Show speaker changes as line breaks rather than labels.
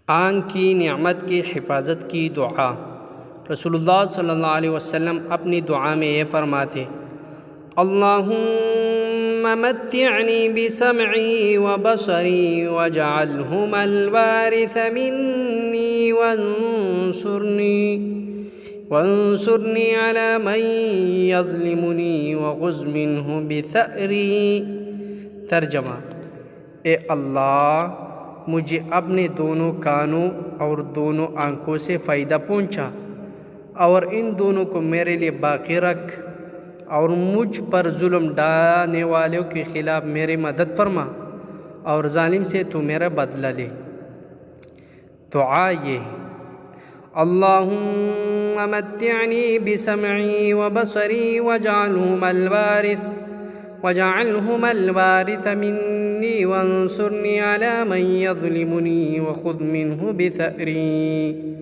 آنکھ کی نعمت کی حفاظت کی دعا۔ رسول اللہ صلی اللہ علیہ وسلم اپنی دعا میں یہ فرماتے: اللہم متعنی بسمعی وبصری واجعلہما الوارث منی وانصرنی علی من یظلمنی وخذ منہ بثأری۔ ترجمہ: اے اللہ، مجھے اپنے دونوں کانوں اور دونوں آنکھوں سے فائدہ پہنچا، اور ان دونوں کو میرے لیے باقی رکھ، اور مجھ پر ظلم ڈھانے والوں کے خلاف میری مدد فرما، اور ظالم سے تو میرا بدلہ لے۔ دعا یہ ہے: اللہم متعنی بسمعی وبصری واجعلہما الوارث منی وانصرنی علی من یظلمنی وخذ منہ بثأری۔